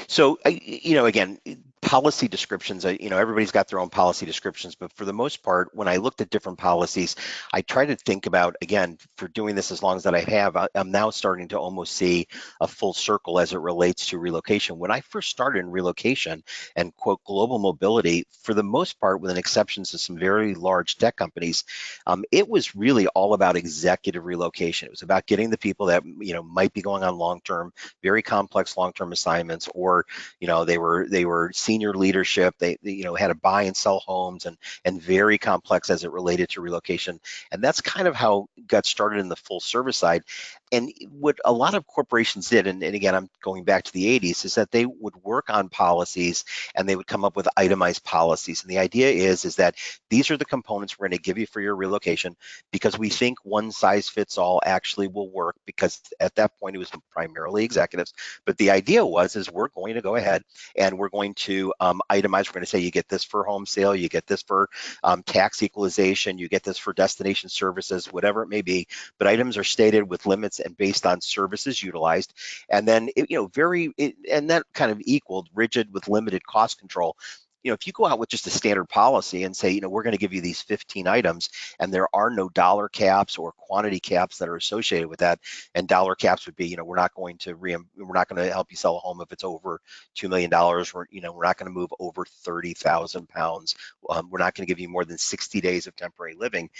So, again, policy descriptions, everybody's got their own policy descriptions, but for the most part, when I looked at different policies, I try to think about, again, for doing this as long as that I have, I'm now starting to almost see a full circle as it relates to relocation. When I first started in relocation and quote global mobility, for the most part, with an exception to some very large tech companies, it was really all about executive relocation. It was about getting the people that, might be going on long-term, very complex long-term assignments, or they were senior leadership. They had to buy and sell homes and very complex as it related to relocation. And that's kind of how it got started in the full service side. And what a lot of corporations did, and again, I'm going back to the 80s, is that they would work on policies and they would come up with itemized policies. And the idea is that these are the components we're going to give you for your relocation, because we think one size fits all actually will work, because at that point it was primarily executives. But the idea is we're going to go ahead and we're going to itemize. We're going to say you get this for home sale, you get this for tax equalization, you get this for destination services, whatever it may be. But items are stated with limits and based on services utilized, and then and that kind of equaled rigid with limited cost control. If you go out with just a standard policy and say, we're going to give you these 15 items, and there are no dollar caps or quantity caps that are associated with that, and dollar caps would be, we're not going to help you sell a home if it's over $2 million. We're not going to move over 30,000 pounds. We're not going to give you more than 60 days of temporary living.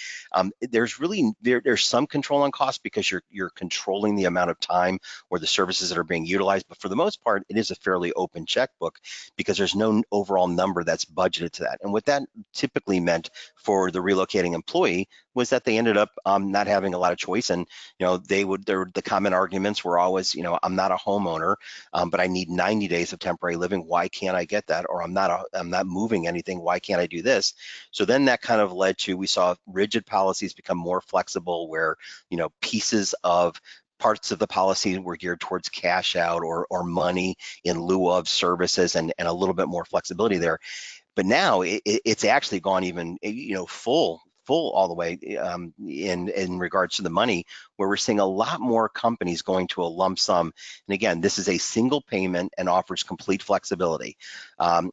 There's some control on cost, because you're controlling the amount of time or the services that are being utilized. But for the most part, it is a fairly open checkbook, because there's no overall number that's budgeted to that. And what that typically meant for the relocating employee was that they ended up not having a lot of choice. And the common arguments were always, I'm not a homeowner, but I need 90 days of temporary living. Why can't I get that? Or I'm not moving anything. Why can't I do this? So then that kind of led to, we saw rigid policies become more flexible, where pieces of parts of the policy were geared towards cash out or money in lieu of services, and a little bit more flexibility there. But now it's actually gone even, full all the way in regards to the money, where we're seeing a lot more companies going to a lump sum. And again, this is a single payment and offers complete flexibility.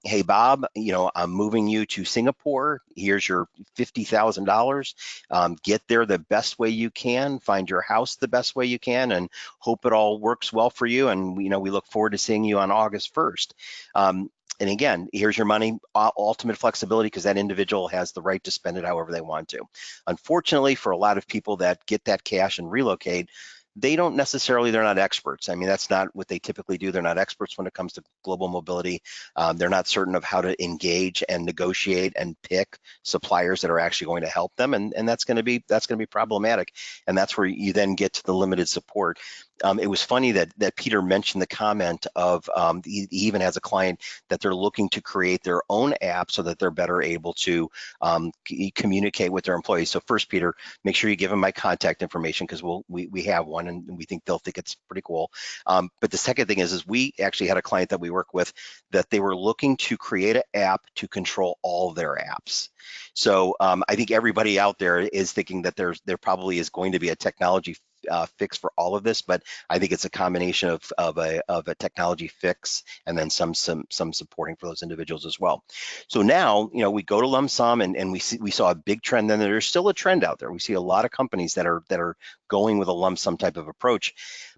Hey, Bob, I'm moving you to Singapore. Here's your $50,000. Get there the best way you can, find your house the best way you can, and hope it all works well for you. And we look forward to seeing you on August 1st. And again, here's your money, ultimate flexibility, because that individual has the right to spend it however they want to. Unfortunately, for a lot of people that get that cash and relocate, they're not experts. I mean, that's not what they typically do. They're not experts when it comes to global mobility. They're not certain of how to engage and negotiate and pick suppliers that are actually going to help them, and that's going to be problematic. And that's where you then get to the limited support. It was funny that Peter mentioned the comment of he even has a client that they're looking to create their own app so that they're better able to communicate with their employees. So first, Peter, make sure you give them my contact information, because we have one, and we think they'll think it's pretty cool. But the second thing is we actually had a client that we work with that they were looking to create an app to control all their apps. So I think everybody out there is thinking that there probably is going to be a technology fix for all of this, but I think it's a combination of a technology fix and then some supporting for those individuals as well. So now, we go to lump sum, and we saw a big trend. Then there's still a trend out there. We see a lot of companies that are going with a lump sum type of approach.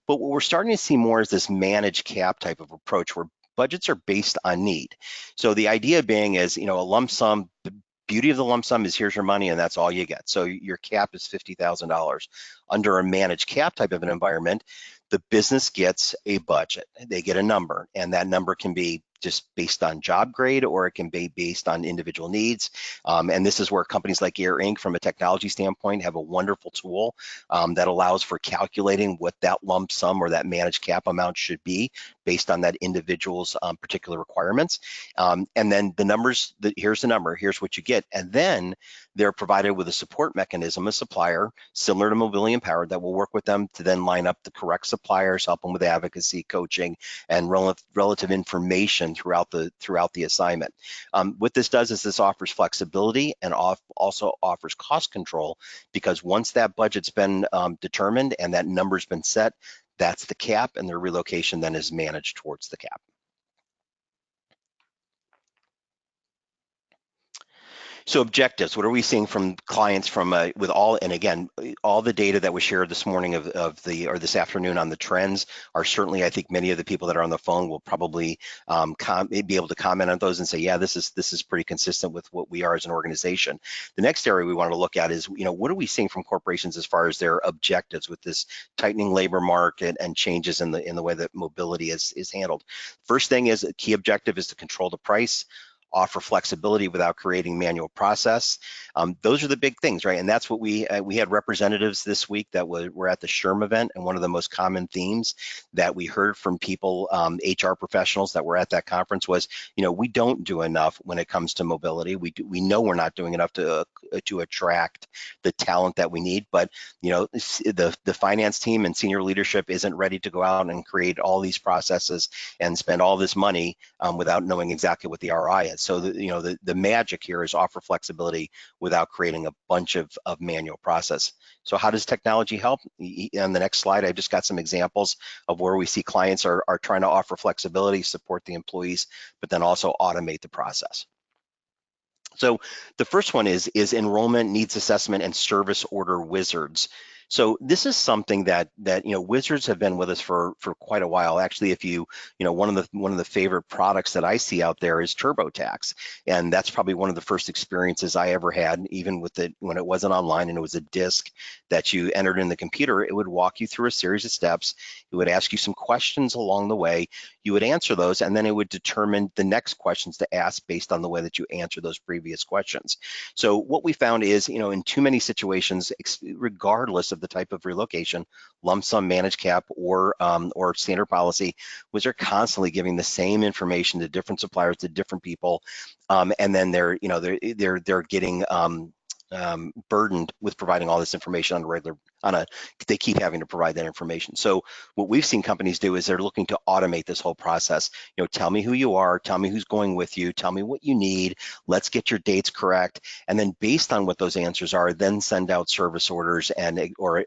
But what we're starting to see more is this managed cap type of approach where budgets are based on need. So the idea being is, a lump sum, the beauty of the lump sum is here's your money and that's all you get. So your cap is $50,000. Under a managed cap type of an environment, the business gets a budget. They get a number, and that number can be just based on job grade, or it can be based on individual needs. And this is where companies like AIRINC, from a technology standpoint, have a wonderful tool that allows for calculating what that lump sum or that managed cap amount should be based on that individual's particular requirements. And then the numbers, here's the number, here's what you get. And then they're provided with a support mechanism, a supplier similar to Mobility Empowered, that will work with them to then line up the correct suppliers, help them with advocacy, coaching, and relative information throughout the assignment. What this does is this offers flexibility and also offers cost control, because once that budget's been determined and that number's been set, that's the cap, and their relocation then is managed towards the cap. So objectives, what are we seeing from clients from with all, and again, all the data that was shared this morning or this afternoon on the trends are certainly, I think many of the people that are on the phone will probably be able to comment on those and say, yeah, this is pretty consistent with what we are as an organization. The next area we want to look at is, what are we seeing from corporations as far as their objectives with this tightening labor market and changes in the way that mobility is handled. First thing is, a key objective is to control the price, offer flexibility without creating manual process. Those are the big things, right? And that's what we had representatives this week that were at the SHRM event, and one of the most common themes that we heard from people, HR professionals that were at that conference was, we don't do enough when it comes to mobility. We know we're not doing enough to attract the talent that we need, but the finance team and senior leadership isn't ready to go out and create all these processes and spend all this money without knowing exactly what the ROI is. So the magic here is offer flexibility without creating a bunch of manual process. So how does technology help? On the next slide, I've just got some examples of where we see clients are trying to offer flexibility, support the employees, but then also automate the process. So the first one is enrollment, needs assessment, and service order wizards. So this is something that wizards have been with us for quite a while. Actually, if one of the favorite products that I see out there is TurboTax, and that's probably one of the first experiences I ever had, even with it when it wasn't online and it was a disc that you entered in the computer. It would walk you through a series of steps. It would ask you some questions along the way. You would answer those, and then it would determine the next questions to ask based on the way that you answer those previous questions. So what we found is, in too many situations, regardless of the type of relocation, lump sum, managed cap, or standard policy, was they're constantly giving the same information to different suppliers, to different people, and then they're getting burdened with providing all this information they keep having to provide that information. So what we've seen companies do is they're looking to automate this whole process. Tell me who you are, tell me who's going with you, tell me what you need, let's get your dates correct, and then based on what those answers are, then send out service orders or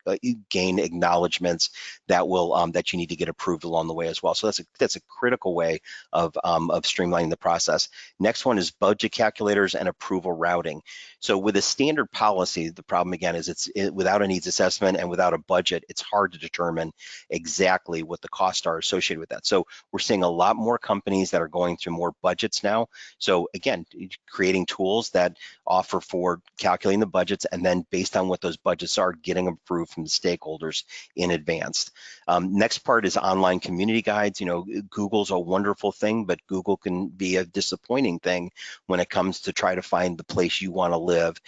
gain acknowledgments that you need to get approved along the way as well. So that's a critical way of streamlining the process. Next one is budget calculators and approval routing. So with a standard policy, the problem again is without a needs assessment and without a budget, it's hard to determine exactly what the costs are associated with that. So we're seeing a lot more companies that are going through more budgets now. So again, creating tools that offer for calculating the budgets, and then based on what those budgets are, getting approved from the stakeholders in advance. Next part is online community guides. Google's a wonderful thing, but Google can be a disappointing thing when it comes to try to find the place you want to live,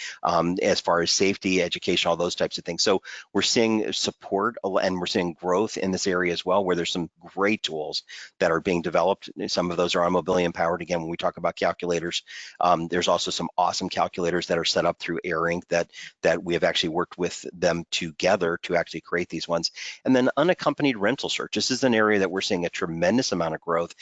as far as safety, education, all those types of things. So we're seeing support and we're seeing growth in this area as well, where there's some great tools that are being developed. Some of those are on Mobility Empowered. Again, when we talk about calculators, there's also some awesome calculators that are set up through AIRINC that we have actually worked with them together to actually create these ones. And then unaccompanied rental search. This is an area that we're seeing a tremendous amount of growth.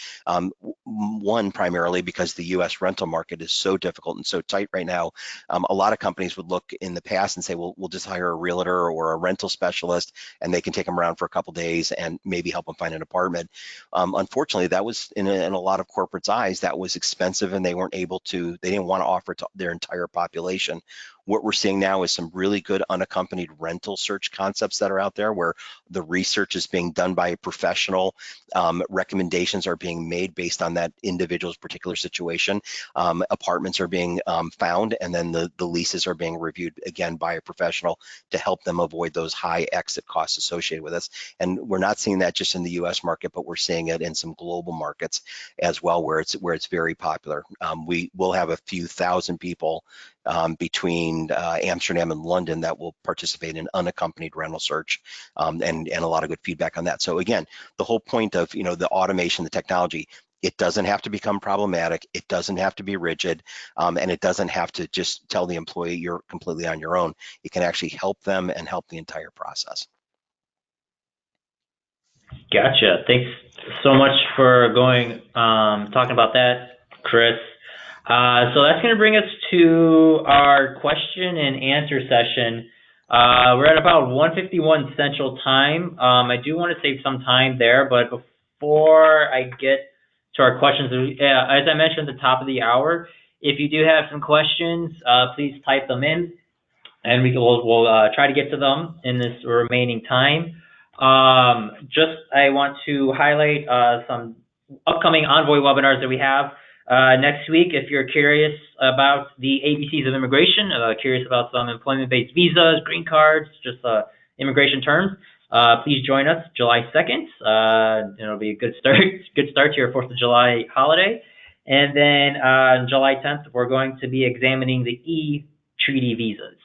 One, primarily because the U.S. rental market is so difficult and so tight right now. A lot of companies companies would look in the past and say, well, we'll just hire a realtor or a rental specialist, and they can take them around for a couple days and maybe help them find an apartment. Unfortunately, that was in a lot of corporates' eyes, that was expensive, and they didn't want to offer it to their entire population. What we're seeing now is some really good unaccompanied rental search concepts that are out there, where the research is being done by a professional. Recommendations are being made based on that individual's particular situation. Apartments are being found, and then the leases are being reviewed again by a professional to help them avoid those high exit costs associated with this. And we're not seeing that just in the U.S. market, but we're seeing it in some global markets as well, where it's very popular. We will have a few thousand people between Amsterdam and London that will participate in unaccompanied rental search, and a lot of good feedback on that. So again, the whole point of the automation, the technology, it doesn't have to become problematic, it doesn't have to be rigid, and it doesn't have to just tell the employee you're completely on your own. It can actually help them and help the entire process.
Gotcha. Thanks so much for talking about that, Chris. So that's going to bring us to our question and answer session. We're at about 1:51 Central Time. I do want to save some time there, but before I get to our questions, as I mentioned at the top of the hour, if you do have some questions, please type them in, and we'll try to get to them in this remaining time. I want to highlight some upcoming Envoy webinars that we have next week. If you're curious about the ABCs of immigration, curious about some employment-based visas, green cards, just immigration terms, please join us July 2nd. It'll be a good start to your 4th of July holiday. And then on July 10th, we're going to be examining the e-treaty visas.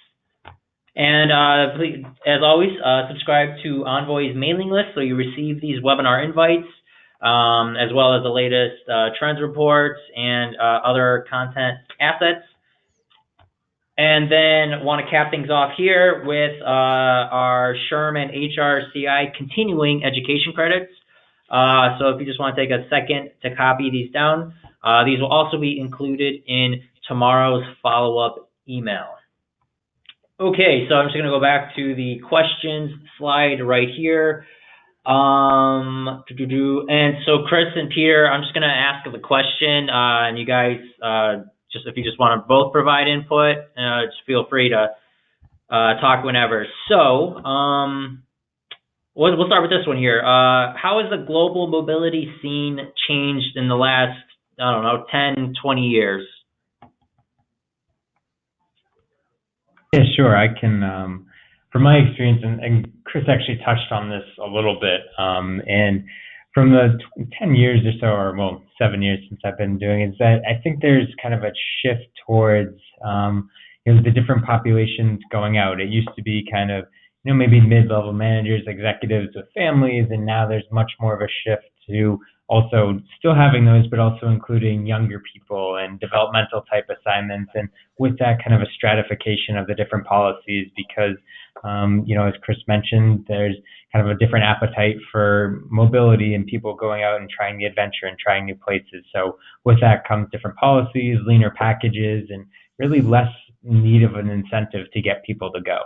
And please, as always, subscribe to Envoy's mailing list so you receive these webinar invites, as well as the latest trends reports and other content assets. And then want to cap things off here with our SHRM and HRCI continuing education credits. So if you just want to take a second to copy these down, these will also be included in tomorrow's follow-up email. Okay, so I'm just going to go back to the questions slide right here. And so Chris and Peter, I'm just going to ask the question, and you guys, if you just want to both provide input, just feel free to talk whenever. So we'll start with this one here. How has the global mobility scene changed in the last, 10, 20 years?
Yeah, sure. I can, from my experience, and Chris actually touched on this a little bit, and from the 10 years or so, or well, 7 years since I've been doing it, is that I think there's kind of a shift towards, the different populations going out. It used to be kind of, maybe mid-level managers, executives with families, and now there's much more of a shift to also still having those, but also including younger people and developmental type assignments, and with that kind of a stratification of the different policies, because as Chris mentioned, there's kind of a different appetite for mobility and people going out and trying the adventure and trying new places. So with that comes different policies, leaner packages, and really less need of an incentive to get people to go.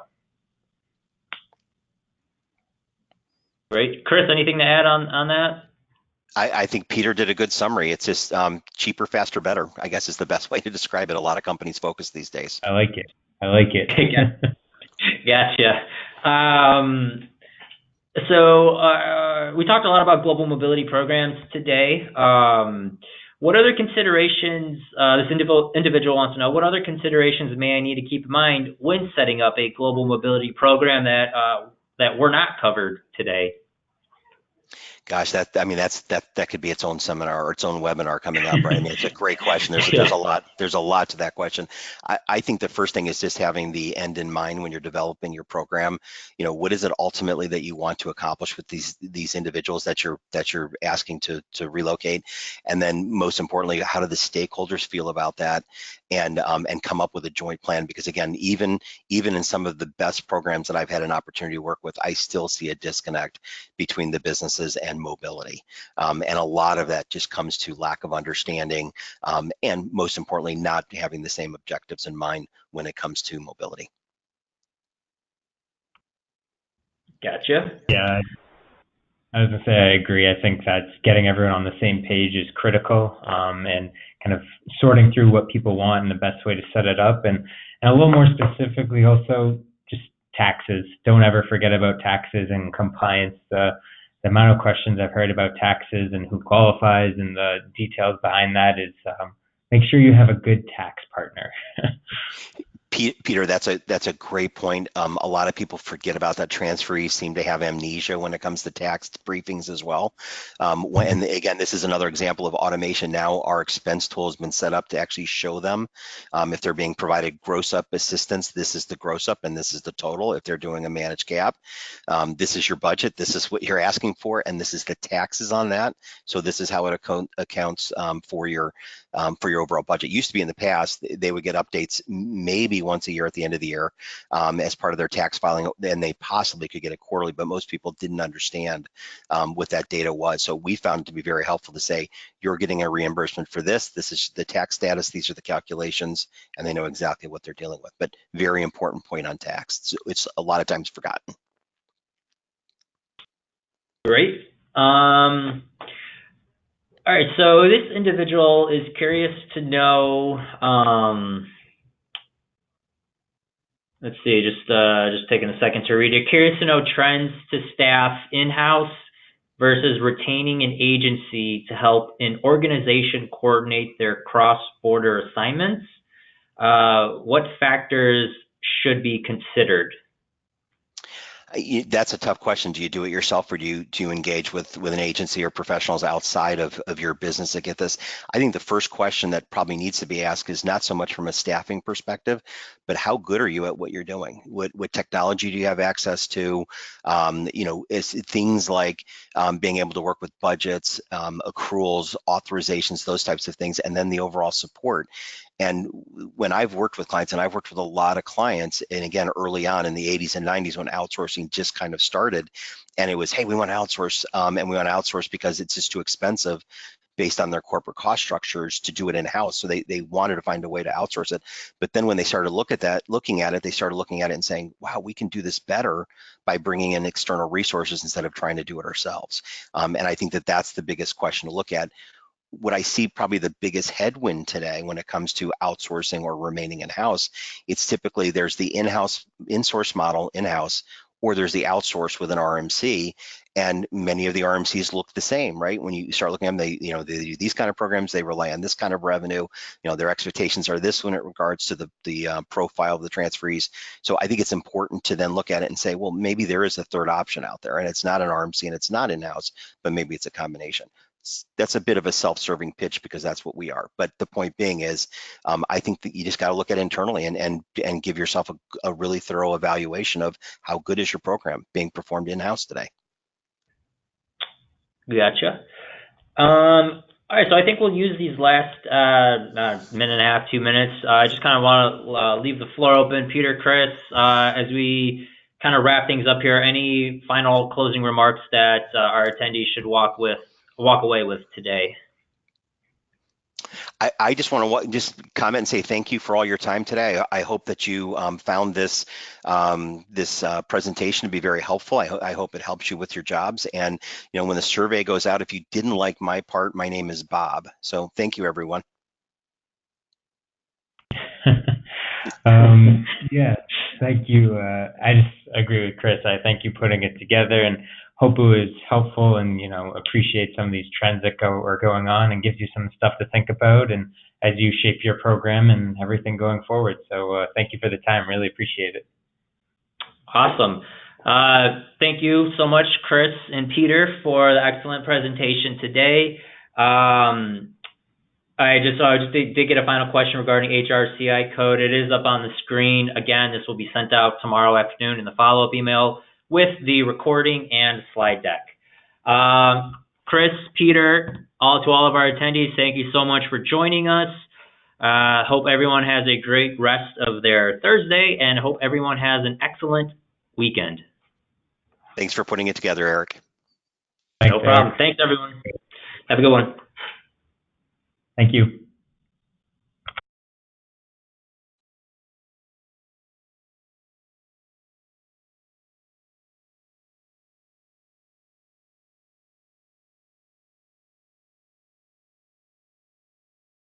Great. Chris, anything to add on that?
I think Peter did a good summary. It's just cheaper, faster, better, I guess, is the best way to describe it. A lot of companies focus these days.
I like it.
Gotcha. So we talked a lot about global mobility programs today. What other considerations, this individual wants to know, what other considerations may I need to keep in mind when setting up a global mobility program that were not covered today?
Gosh, that could be its own seminar or its own webinar coming up, right? I mean, it's a great question. There's a lot to that question. I think the first thing is just having the end in mind when you're developing your program. What is it ultimately that you want to accomplish with these individuals that you're asking to relocate, and then most importantly, how do the stakeholders feel about that, and come up with a joint plan? Because again, even in some of the best programs that I've had an opportunity to work with, I still see a disconnect between the businesses and mobility. And a lot of that just comes to lack of understanding, and most importantly, not having the same objectives in mind when it comes to mobility.
Gotcha.
Yeah, I was gonna say I agree. I think that getting everyone on the same page is critical, and kind of sorting through what people want and the best way to set it up, and a little more specifically, also just taxes. Don't ever forget about taxes and compliance. The amount of questions I've heard about taxes and who qualifies and the details behind that is make sure you have a good tax partner.
Peter, that's a great point. A lot of people forget about that. Transferees seem to have amnesia when it comes to tax briefings as well. And again, this is another example of automation. Now our expense tool has been set up to actually show them if they're being provided gross up assistance, this is the gross up and this is the total. If they're doing a managed cap, this is your budget, this is what you're asking for, and this is the taxes on that. So this is how it accounts for your overall budget. Used to be in the past, they would get updates maybe once a year at the end of the year as part of their tax filing, and they possibly could get it quarterly, but most people didn't understand what that data was. So we found it to be very helpful to say, you're getting a reimbursement for this, this is the tax status, these are the calculations, and they know exactly what they're dealing with. But very important point on tax. It's a lot of times forgotten.
Great. All right, so this individual is curious to know, let's see, just taking a second to read it. Curious to know trends to staff in-house versus retaining an agency to help an organization coordinate their cross-border assignments. What factors should be considered?
That's a tough question. Do you do it yourself, or do you engage with an agency or professionals outside of your business to get this? I think the first question that probably needs to be asked is not so much from a staffing perspective, but how good are you at what you're doing? What technology do you have access to? Is things like being able to work with budgets, accruals, authorizations, those types of things, and then the overall support. And when I've worked with clients, and I've worked with a lot of clients, and again, early on in the 80s and 90s when outsourcing just kind of started, and it was, hey, we want to outsource, and we want to outsource because it's just too expensive based on their corporate cost structures to do it in-house. So they wanted to find a way to outsource it. But then when they started looking at it, they started looking at it and saying, wow, we can do this better by bringing in external resources instead of trying to do it ourselves. And I think that that's the biggest question to look at. What I see probably the biggest headwind today when it comes to outsourcing or remaining in-house, it's typically there's the in-source model in-house, or there's the outsource with an RMC, and many of the RMCs look the same, right? When you start looking at them, they do these kind of programs, they rely on this kind of revenue, their expectations are this when it regards to the profile of the transferees. So I think it's important to then look at it and say, well, maybe there is a third option out there, and it's not an RMC and it's not in-house, but maybe it's a combination. That's a bit of a self-serving pitch because that's what we are. But the point being is, I think that you just got to look at it internally and give yourself a really thorough evaluation of how good is your program being performed in-house today.
Gotcha. All right, so I think we'll use these last minute and a half, 2 minutes. I just kind of want to leave the floor open. Peter, Chris, as we kind of wrap things up here, any final closing remarks that our attendees should walk away with today?
I just want to just comment and say thank you for all your time today. I hope that you found this presentation to be very helpful. I hope it helps you with your jobs. And when the survey goes out, if you didn't like my part, my name is Bob. So thank you, everyone.
Yeah, thank you. I just agree with Chris. I thank you putting it together, and hope it was helpful, and appreciate some of these trends that are going on, and gives you some stuff to think about, and as you shape your program and everything going forward. So thank you for the time. Really appreciate it.
Awesome. Thank you so much, Chris and Peter, for the excellent presentation today. I just did get a final question regarding HRCI code. It is up on the screen. Again, this will be sent out tomorrow afternoon in the follow-up email with the recording and slide deck. Chris, Peter, to all of our attendees, thank you so much for joining us. Hope everyone has a great rest of their Thursday, and hope everyone has an excellent weekend.
Thanks for putting it together, Eric.
Thanks,
No problem.
Eric.
Thanks, everyone. Have a good one.
Thank you.